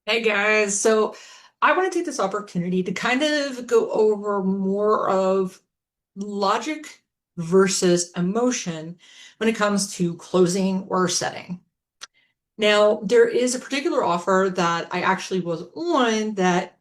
Hey guys, so I want to take this opportunity to kind of go over more of logic versus emotion when it comes to closing or setting. Now, there is a particular offer that I actually was on that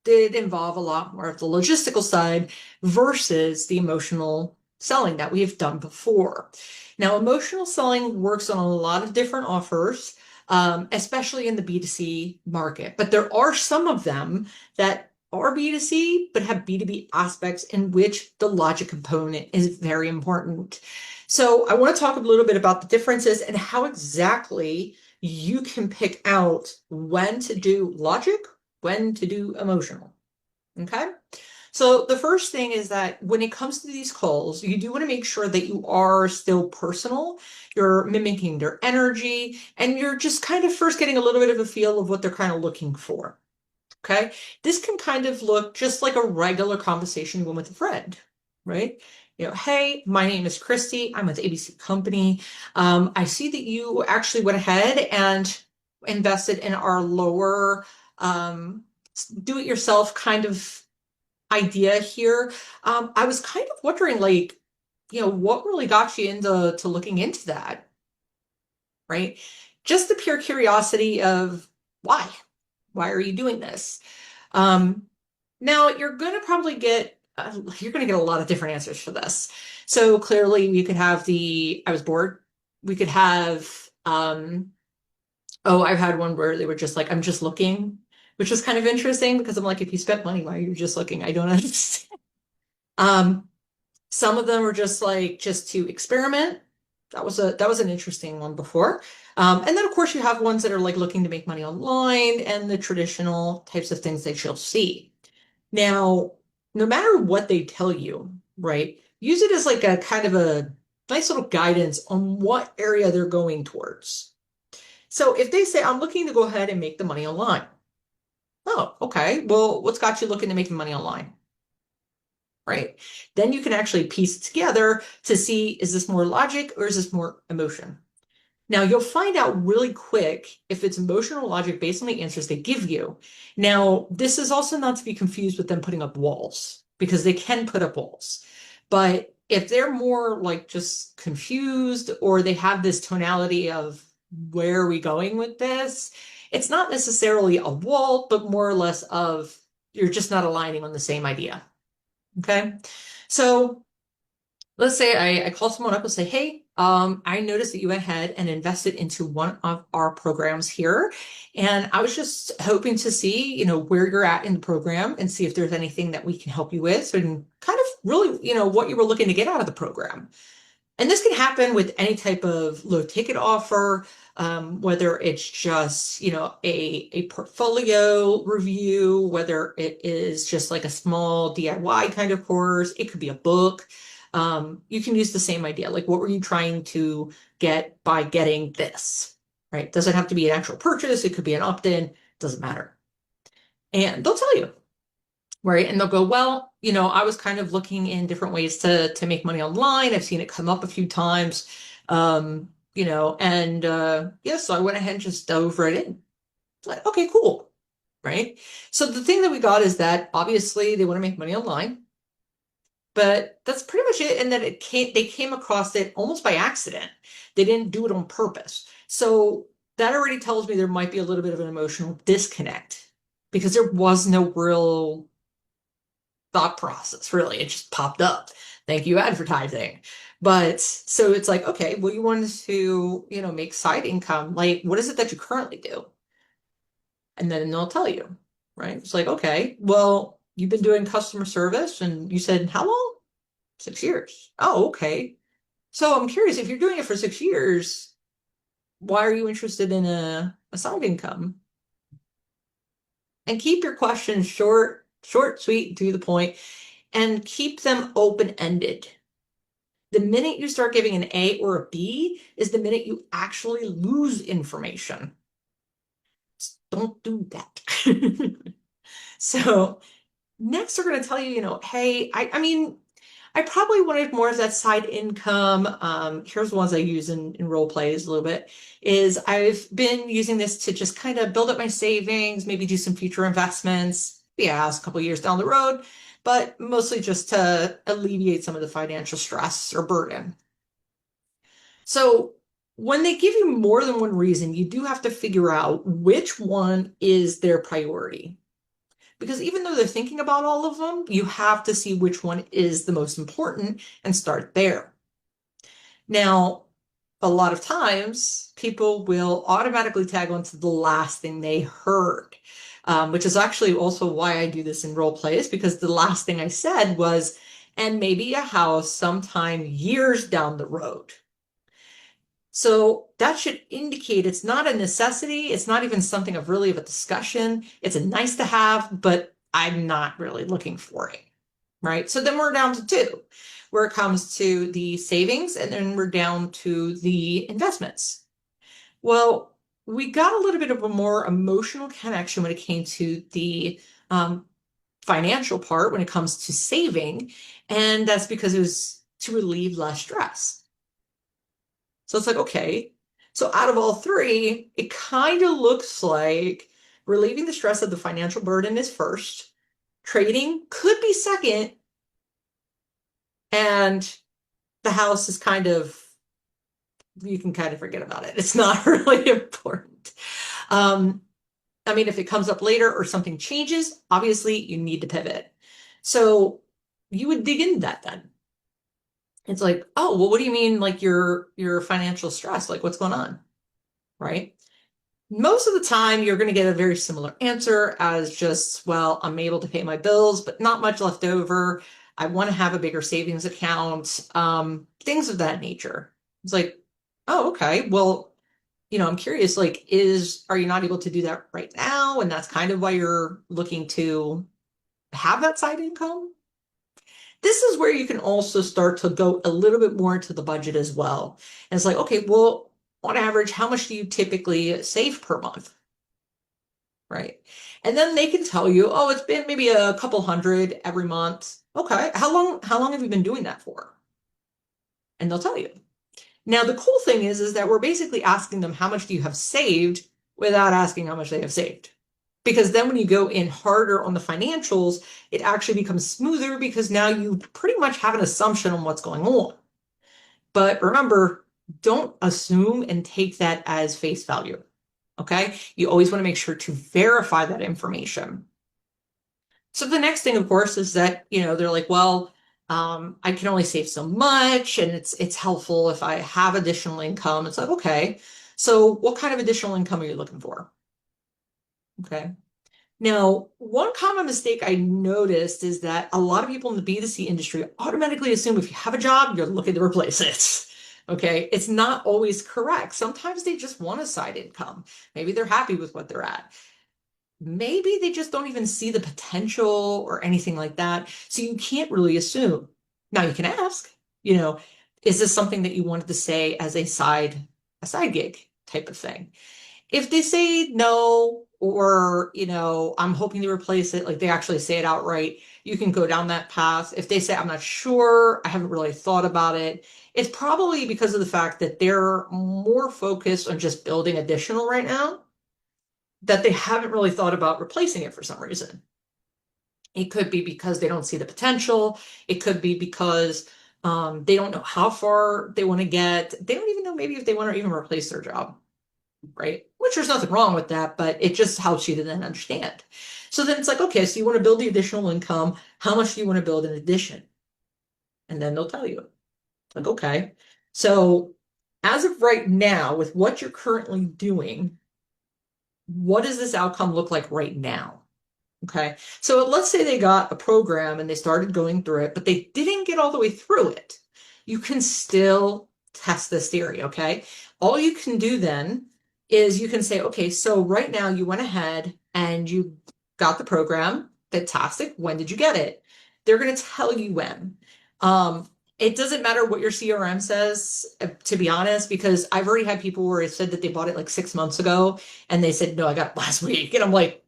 did involve a lot more of the logistical side versus the emotional selling that we have done before. Now, emotional selling works on a lot of different offers, especially in the B2C market, but there are some of them that are B2C but have B2B aspects in which the logic component is very important. So, I want to talk a little bit about the differences and how exactly you can pick out when to do logic, when to do emotional. Okay. So the first thing is that when it comes to these calls, you do want to make sure that you are still personal. You're mimicking their energy and you're just kind of first getting a little bit of a feel of what they're kind of looking for. Okay. This can kind of look just like a regular conversation you with a friend, right? Hey, my name is Christy. I'm with ABC Company. I see that you actually went ahead and invested in our lower do-it-yourself kind of idea here. I was kind of wondering, like, what really got you into looking into that, right? Just the pure curiosity of why? Why are you doing this? Um, Now you're going to probably get you're going to get a lot of different answers for this. So clearly, we could have the I was bored. We could have oh, I've had one where they were just like, I'm just looking, which was kind of interesting because I'm like, if you spent money, why are you just looking? I don't understand. Um, some of them were just like just to experiment. That was an interesting one before. And then of course you have ones that are like looking to make money online and the traditional types of things that you'll see. Now, no matter what they tell you, right, use it as like a kind of a nice little guidance on what area they're going towards. So if they say, I'm looking to go ahead and make the money online. Oh, okay. Well, what's got you looking to make money online? Right? Then you can actually piece it together to see, is this more logic or is this more emotion? Now, you'll find out really quick if it's emotional logic based on the answers they give you. Now, this is also not to be confused with them putting up walls because they can put up walls. But if they're more like just confused or they have this tonality of where are we going with this, it's not necessarily a wall, but more or less of you're just not aligning on the same idea. Okay. So let's say I call someone up and say, hey, I noticed that you went ahead and invested into one of our programs here. And I was just hoping to see, where you're at in the program and see if there's anything that we can help you with and kind of really, what you were looking to get out of the program. And this can happen with any type of low ticket offer, whether it's just, a portfolio review, whether it is just like a small DIY kind of course, it could be a book. You can use the same idea. Like, what were you trying to get by getting this? Right? Doesn't have to be an actual purchase, it could be an opt-in, doesn't matter. And they'll tell you. Right. And they'll go, well, I was kind of looking in different ways to make money online. I've seen it come up a few times. And yeah, so I went ahead and just dove right in. It's like, okay, cool. Right. So the thing that we got is that obviously they want to make money online, but that's pretty much it. And that they came across it almost by accident. They didn't do it on purpose. So that already tells me there might be a little bit of an emotional disconnect because there was no real thought process, really. It just popped up. Thank you, advertising. But so it's like, okay, well, you wanted to, make side income. Like, what is it that you currently do? And then they'll tell you, right? It's like, okay, well, you've been doing customer service and you said, how long? 6 years. Oh, okay. So I'm curious, if you're doing it for 6 years, why are you interested in a side income? And keep your questions short, sweet, to the point, and keep them open-ended. The minute you start giving an A or a B is the minute you actually lose information. Don't do that. So next they're going to tell you, hey, I mean, I probably wanted more of that side income. Here's the ones I use in role plays a little bit, is I've been using this to just kind of build up my savings, maybe do some future investments. Yeah, it's a couple years down the road, but mostly just to alleviate some of the financial stress or burden. So when they give you more than one reason, you do have to figure out which one is their priority. Because even though they're thinking about all of them, you have to see which one is the most important and start there. Now, a lot of times people will automatically tag on to the last thing they heard, which is actually also why I do this in role plays, because the last thing I said was, and maybe a house sometime years down the road. So that should indicate it's not a necessity. It's not even something of really of a discussion. It's a nice to have, but I'm not really looking for it. Right. So then we're down to two, where it comes to the savings, and then we're down to the investments. Well, we got a little bit of a more emotional connection when it came to the um, financial part when it comes to saving. And that's because it was to relieve less stress. So it's like, okay. So out of all three, it kind of looks like relieving the stress of the financial burden is first, trading could be second, and the house is kind of, you can kind of forget about it. It's not really important. Um, I mean, if it comes up later or something changes, obviously you need to pivot. So you would dig into that then. It's like, oh, well, what do you mean like your financial stress? Like what's going on? Right? Most of the time, you're going to get a very similar answer as just, well, I'm able to pay my bills, but not much left over. I want to have a bigger savings account, things of that nature. It's like, oh, okay. Well, I'm curious, like, are you not able to do that right now? And that's kind of why you're looking to have that side income. This is where you can also start to go a little bit more into the budget as well. And it's like, okay, well, on average, how much do you typically save per month? Right. And then they can tell you, oh, it's been maybe a couple hundred every month. Okay. How long have you been doing that for? And they'll tell you. Now, the cool thing is that we're basically asking them how much do you have saved without asking how much they have saved. Because then when you go in harder on the financials, it actually becomes smoother because now you pretty much have an assumption on what's going on. But remember, don't assume and take that as face value. Okay. You always want to make sure to verify that information. So the next thing, of course, is that, they're like, well, I can only save so much, and it's helpful if I have additional income. It's like, okay, so what kind of additional income are you looking for? Okay. Now, one common mistake I noticed is that a lot of people in the B2C industry automatically assume if you have a job, you're looking to replace it. Okay. It's not always correct. Sometimes they just want a side income. Maybe they're happy with what they're at. Maybe they just don't even see the potential or anything like that. So you can't really assume. Now you can ask, you know, is this something that you wanted to say as a side gig type of thing? If they say no, or, I'm hoping to replace it, like they actually say it outright, you can go down that path. If they say, I'm not sure, I haven't really thought about it, it's probably because of the fact that they're more focused on just building additional right now, that they haven't really thought about replacing it for some reason. It could be because they don't see the potential. It could be because they don't know how far they want to get. They don't even know maybe if they want to even replace their job, right? Which there's nothing wrong with that, but it just helps you to then understand. So then it's like, okay, so you want to build the additional income. How much do you want to build in addition? And then they'll tell you. Like, okay. So as of right now, with what you're currently doing, what does this outcome look like right now? Okay. So let's say they got a program and they started going through it, but they didn't get all the way through it. You can still test this theory. Okay. All you can do then is you can say, okay, so right now you went ahead and you got the program. Fantastic. When did you get it? They're going to tell you when. Um, it doesn't matter what your CRM says, to be honest, because I've already had people where it said that they bought it like 6 months ago and they said, no, I got it last week. And I'm like,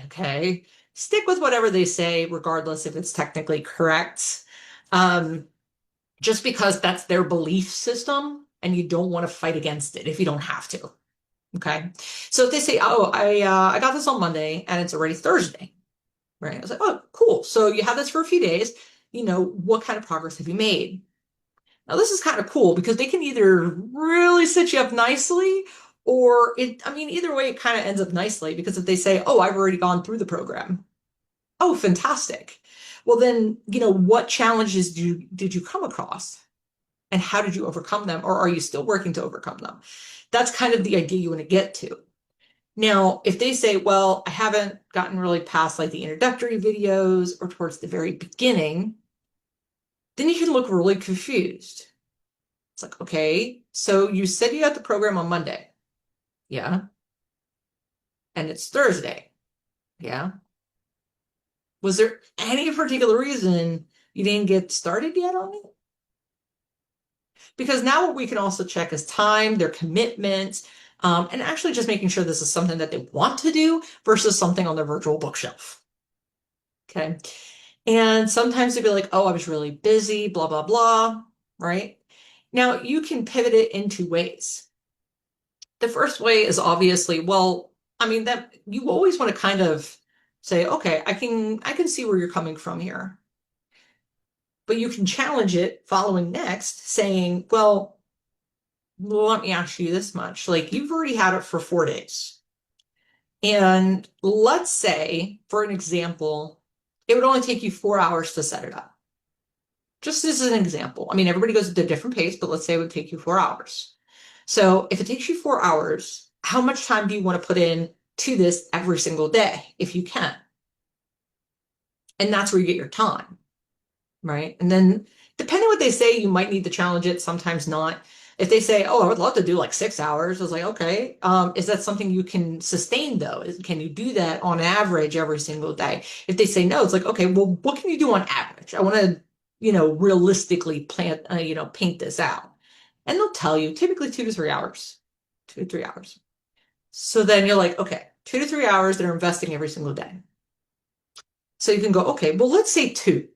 okay, stick with whatever they say, regardless if it's technically correct. Just because that's their belief system and you don't want to fight against it if you don't have to. Okay. So if they say, oh, I got this on Monday and it's already Thursday, right? I was like, oh, cool. So you have this for a few days. What kind of progress have you made? Now this is kind of cool because they can either really set you up nicely or either way, it kind of ends up nicely because if they say, oh, I've already gone through the program. Oh, fantastic. Well, then, what challenges did you come across? And how did you overcome them? Or are you still working to overcome them? That's kind of the idea you want to get to. Now, if they say, well, I haven't gotten really past like the introductory videos or towards the very beginning, then you can look really confused. It's like, okay, so you said you got the program on Monday. Yeah. And it's Thursday. Yeah. Was there any particular reason you didn't get started yet on it? Because now what we can also check is time, their commitment, and actually just making sure this is something that they want to do versus something on their virtual bookshelf. Okay. And sometimes they'd be like, oh, I was really busy, blah, blah, blah. Right. Now you can pivot it in two ways. The first way is obviously, well, that you always want to kind of say, okay, I can see where you're coming from here. But you can challenge it following next, saying, well, let me ask you this much. Like, you've already had it for 4 days. And let's say, for an example, it would only take you 4 hours to set it up. Just as an example. Everybody goes at a different pace, but let's say it would take you 4 hours. So if it takes you 4 hours, how much time do you want to put in to this every single day, if you can? And that's where you get your time, right? And then depending what they say, you might need to challenge it, sometimes not. If they say, oh, I would love to do like 6 hours, I was like, okay, is that something you can sustain though? Can you do that on average every single day? If they say no, it's like, okay, well, what can you do on average? I want to, realistically paint this out. And they'll tell you typically 2 to 3 hours, 2 to 3 hours. So then you're like, okay, 2 to 3 hours they're investing every single day. So you can go, okay, well, let's say two.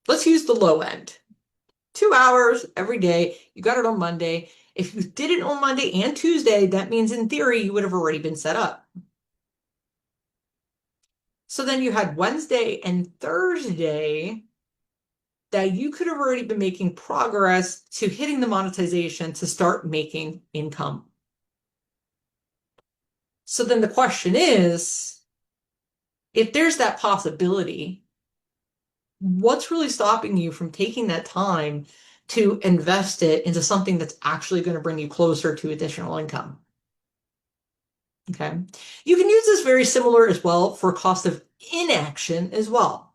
Let's use the low end. 2 hours every day. You got it on Monday. If you did it on Monday and Tuesday, that means in theory you would have already been set up. So then you had Wednesday and Thursday that you could have already been making progress to hitting the monetization to start making income. So then the question is, if there's that possibility, what's really stopping you from taking that time to invest it into something that's actually going to bring you closer to additional income? Okay. You can use this very similar as well for cost of inaction as well.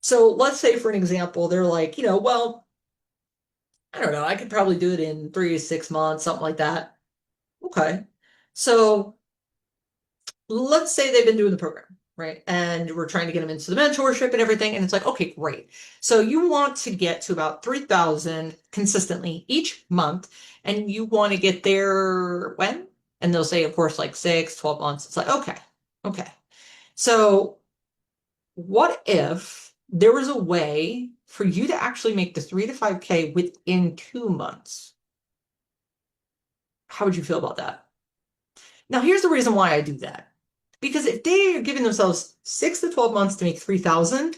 So let's say, for an example, they're like, well, I don't know, I could probably do it in 3 to 6 months, something like that. Okay. So let's say they've been doing the program, right? And we're trying to get them into the mentorship and everything. And it's like, okay, great. So you want to get to about 3,000 consistently each month. And you want to get there when? And they'll say, of course, like 6, 12 months. It's like, okay. So what if there was a way for you to actually make the 3 to 5K within 2 months? How would you feel about that? Now, here's the reason why I do that. Because if they are giving themselves 6 to 12 months to make 3,000,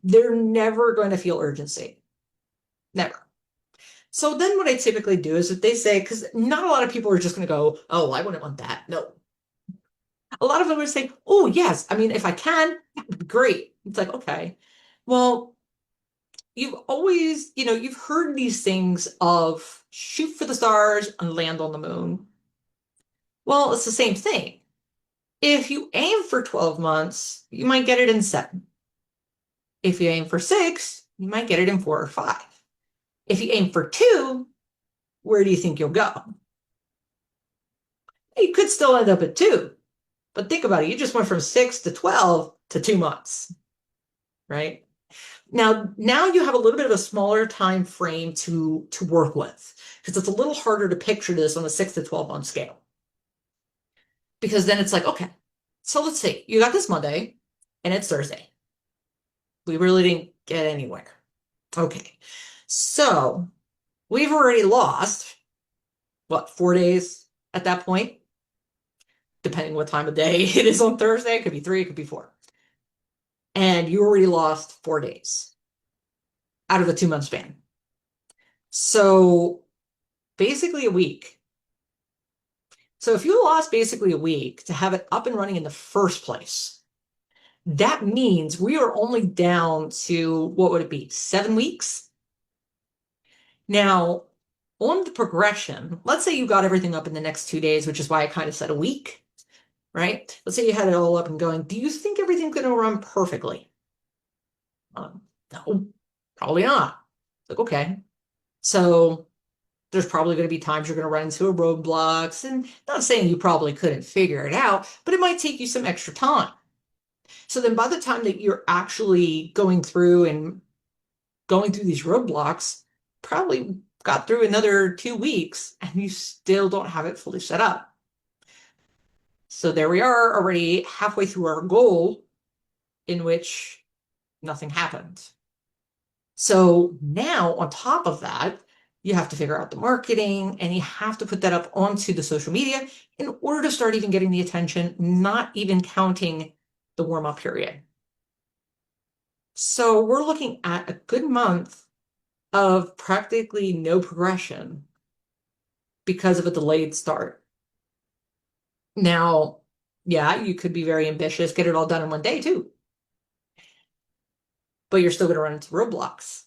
they're never going to feel urgency. Never. So then what I typically do is if they say, because not a lot of people are just going to go, oh, I wouldn't want that. No. A lot of them would say, oh, yes. If I can, that would be great. It's like, okay. Well, you've always, you've heard these things of shoot for the stars and land on the moon. Well, it's the same thing. If you aim for 12 months, you might get it in 7. If you aim for 6, you might get it in 4 or 5. If you aim for 2, where do you think you'll go? You could still end up at 2, but think about it. You just went from 6 to 12 to 2 months, right? Now you have a little bit of a smaller time frame to work with because it's a little harder to picture this on a 6 to 12 month scale. Because then it's like, okay, so let's see, you got this Monday and it's Thursday. We really didn't get anywhere. Okay. So we've already lost, what, 4 days at that point? Depending what time of day it is on Thursday. It could be 3, it could be 4. And you already lost 4 days out of a 2-month span. So basically a week. So if you lost basically a week to have it up and running in the first place, that means we are only down to, what would it be, 7 weeks? Now, on the progression, let's say you got everything up in the next 2 days, which is why I kind of said a week, right? Let's say you had it all up and going. Do you think everything's going to run perfectly? No, probably not. Like, okay. So there's probably going to be times you're going to run into roadblocks, and not saying you probably couldn't figure it out, but it might take you some extra time. So then by the time that you're actually going through and going through these roadblocks, probably got through another 2 weeks and you still don't have it fully set up. So there we are, already halfway through our goal, in which nothing happened. So now on top of that, you have to figure out the marketing and you have to put that up onto the social media in order to start even getting the attention, not even counting the warm-up period. So we're looking at a good month of practically no progression because of a delayed start. Now, yeah, you could be very ambitious, get it all done in one day too, but you're still going to run into roadblocks.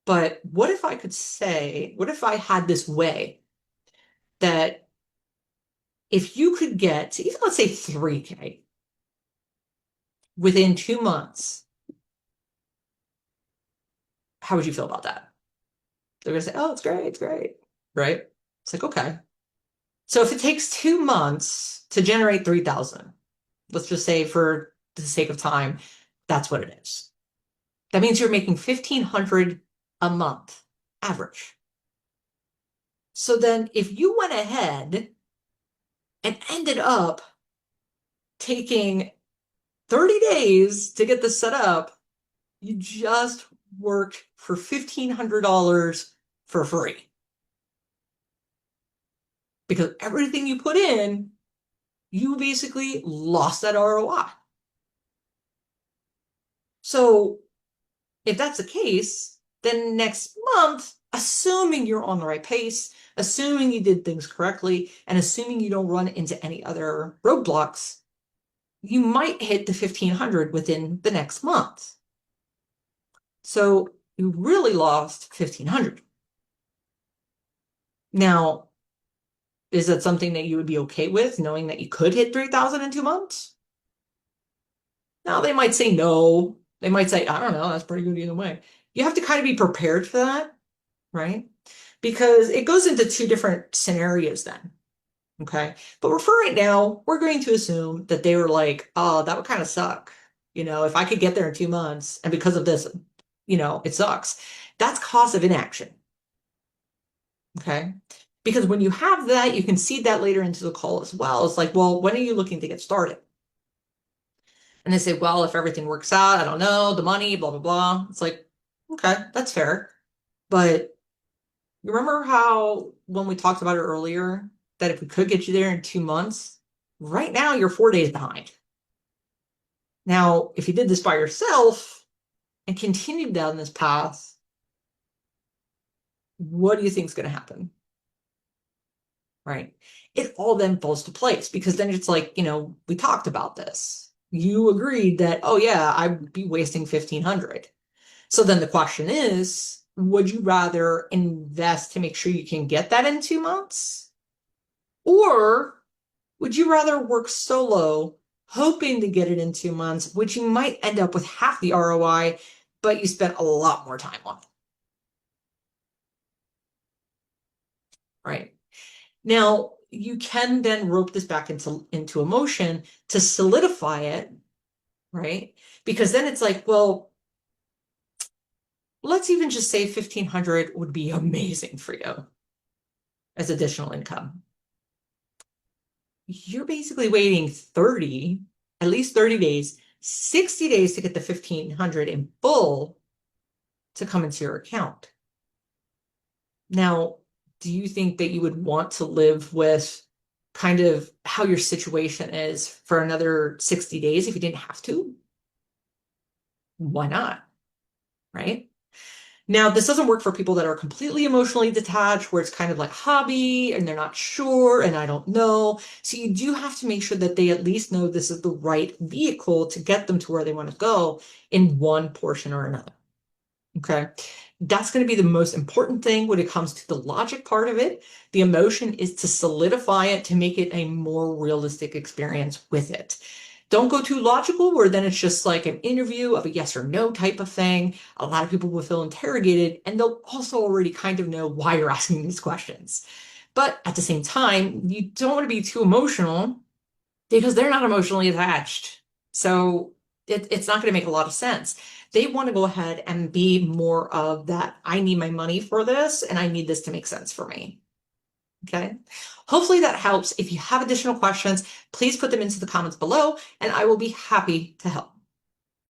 But what if I could say, what if I had this way that if you could get to even, let's say, 3K within 2 months, how would you feel about that? They're going to say, oh, it's great, right? It's like, okay. So if it takes 2 months to generate 3,000, let's just say for the sake of time, that's what it is. That means you're making 1,500 a month average. So then if you went ahead and ended up taking 30 days to get this set up, you just worked for $1,500 for free. Because everything you put in, you basically lost that ROI. So if that's the case, then next month, assuming you're on the right pace, assuming you did things correctly, and assuming you don't run into any other roadblocks, you might hit the 1,500 within the next month. So you really lost 1,500. Now, is that something that you would be okay with, knowing that you could hit 3,000 in 2 months? Now, they might say no. They might say, I don't know, that's pretty good either way. You have to kind of be prepared for that, right? Because it goes into two different scenarios then. Okay. But for right now, we're going to assume that they were like, oh, that would kind of suck. If I could get there in 2 months and because of this, it sucks. That's cause of inaction. Okay. Because when you have that, you can see that later into the call as well. It's like, well, when are you looking to get started? And they say, well, if everything works out, I don't know, the money, blah, blah, blah. It's like, okay, that's fair. But you remember how when we talked about it earlier, that if we could get you there in 2 months, right now you're 4 days behind. Now, if you did this by yourself and continued down this path, what do you think is going to happen? Right? It all then falls to place because then it's like, we talked about this. You agreed that, oh yeah, I'd be wasting 1,500. So then the question is, would you rather invest to make sure you can get that in 2 months? Or would you rather work solo, hoping to get it in 2 months, which you might end up with half the ROI, but you spent a lot more time on it? Right. Now, you can then rope this back into emotion to solidify it, right? Because then it's like, well, let's even just say 1,500 would be amazing for you as additional income. You're basically waiting at least 30 days, 60 days to get the 1,500 in full, to come into your account. Now, do you think that you would want to live with kind of how your situation is for another 60 days if you didn't have to? Why not? Right? Now, this doesn't work for people that are completely emotionally detached, where it's kind of like hobby and they're not sure and I don't know. So you do have to make sure that they at least know this is the right vehicle to get them to where they want to go in one portion or another. Okay. That's going to be the most important thing when it comes to the logic part of it. The emotion is to solidify it, to make it a more realistic experience with it. Don't go too logical, where then it's just like an interview of a yes or no type of thing. A lot of people will feel interrogated, and they'll also already kind of know why you're asking these questions. But at the same time, you don't want to be too emotional because they're not emotionally attached. So it's not going to make a lot of sense. They want to go ahead and be more of that. I need my money for this and I need this to make sense for me. Okay. Hopefully that helps. If you have additional questions, please put them into the comments below and I will be happy to help.